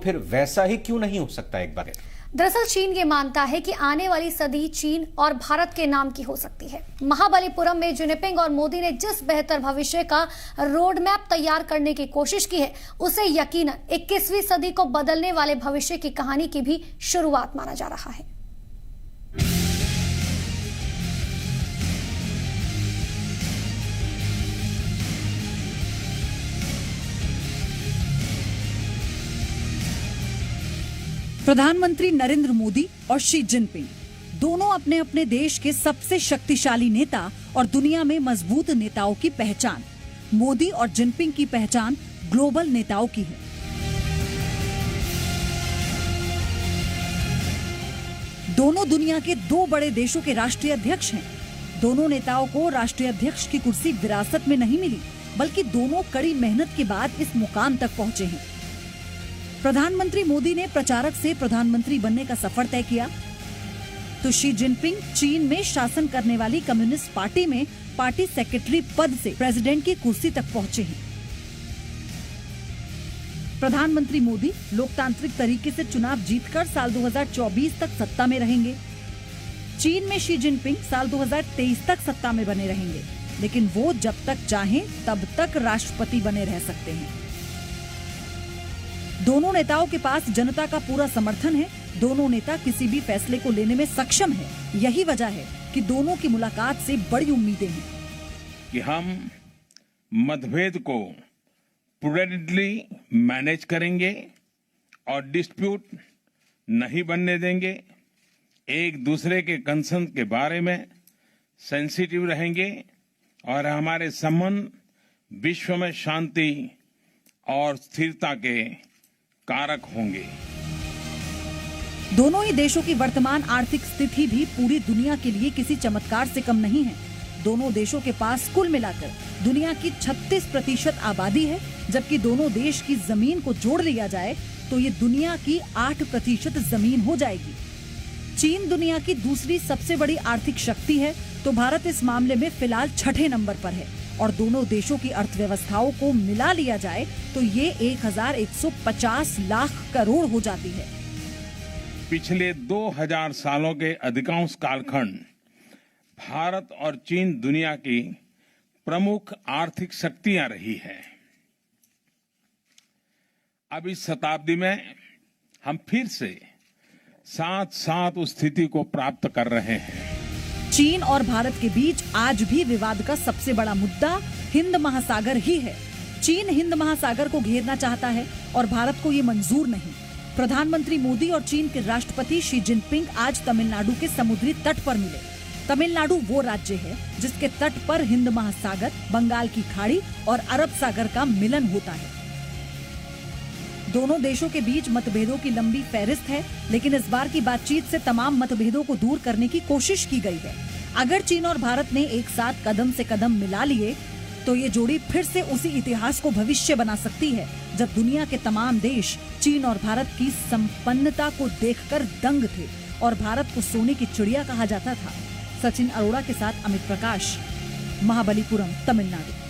फिर वैसा ही क्यों नहीं हो सकता एक बार? दरअसल चीन ये मानता है कि आने वाली सदी चीन और भारत के नाम की हो सकती है। महाबलीपुरम में जिनपिंग और मोदी ने जिस बेहतर भविष्य का रोड मैप तैयार करने की कोशिश की है, उसे यकीनन 21वीं सदी को बदलने वाले भविष्य की कहानी की भी शुरुआत माना जा रहा है। प्रधानमंत्री नरेंद्र मोदी और शी जिनपिंग दोनों अपने अपने देश के सबसे शक्तिशाली नेता और दुनिया में मजबूत नेताओं की पहचान। मोदी और जिनपिंग की पहचान ग्लोबल नेताओं की है। दोनों दुनिया के दो बड़े देशों के राष्ट्रीय अध्यक्ष हैं। दोनों नेताओं को राष्ट्रीय अध्यक्ष की कुर्सी विरासत में नहीं मिली, बल्कि दोनों कड़ी मेहनत के बाद इस मुकाम तक पहुंचे हैं। प्रधानमंत्री मोदी ने प्रचारक से प्रधानमंत्री बनने का सफर तय किया, तो शी जिनपिंग चीन में शासन करने वाली कम्युनिस्ट पार्टी में पार्टी सेक्रेटरी पद से प्रेसिडेंट की कुर्सी तक पहुंचे हैं। प्रधानमंत्री मोदी लोकतांत्रिक तरीके से चुनाव जीतकर साल 2024 तक सत्ता में रहेंगे। चीन में शी जिनपिंग साल 2023 तक सत्ता में बने रहेंगे, लेकिन वो जब तक चाहें तब तक राष्ट्रपति बने रह सकते हैं। दोनों नेताओं के पास जनता का पूरा समर्थन है। दोनों नेता किसी भी फैसले को लेने में सक्षम है। यही वजह है कि दोनों की मुलाकात से बड़ी उम्मीदें हैं कि हम मतभेद को प्रूडेंटली मैनेज करेंगे और डिस्प्यूट नहीं बनने देंगे। एक दूसरे के कंसर्न के बारे में सेंसिटिव रहेंगे और हमारे संबंध विश्व में शांति और स्थिरता के कारक होंगे। दोनों ही देशों की वर्तमान आर्थिक स्थिति भी पूरी दुनिया के लिए किसी चमत्कार से कम नहीं है। दोनों देशों के पास कुल मिलाकर दुनिया की 36% आबादी है, जबकि दोनों देश की जमीन को जोड़ लिया जाए तो ये दुनिया की 8% जमीन हो जाएगी। चीन दुनिया की दूसरी सबसे बड़ी आर्थिक शक्ति है, तो भारत इस मामले में फिलहाल 6ठे नंबर पर है और दोनों देशों की अर्थव्यवस्थाओं को मिला लिया जाए तो ये 1150 लाख करोड़ हो जाती है। पिछले 2000 सालों के अधिकांश कालखंड भारत और चीन दुनिया की प्रमुख आर्थिक शक्तियां रही हैं। अब इस शताब्दी में हम फिर से साथ साथ उस स्थिति को प्राप्त कर रहे हैं। चीन और भारत के बीच आज भी विवाद का सबसे बड़ा मुद्दा हिंद महासागर ही है। चीन हिंद महासागर को घेरना चाहता है और भारत को ये मंजूर नहीं। प्रधानमंत्री मोदी और चीन के राष्ट्रपति शी जिनपिंग आज तमिलनाडु के समुद्री तट पर मिले। तमिलनाडु वो राज्य है जिसके तट पर हिंद महासागर, बंगाल की खाड़ी और अरब सागर का मिलन होता है। दोनों देशों के बीच मतभेदों की लंबी फहरिस्त है, लेकिन इस बार की बातचीत से तमाम मतभेदों को दूर करने की कोशिश की गई है। अगर चीन और भारत ने एक साथ कदम से कदम मिला लिए तो ये जोड़ी फिर से उसी इतिहास को भविष्य बना सकती है जब दुनिया के तमाम देश चीन और भारत की संपन्नता को देखकर दंग थे और भारत को सोने की चिड़िया कहा जाता था। सचिन अरोड़ा के साथ अमित प्रकाश, महाबलीपुरम, तमिलनाडु।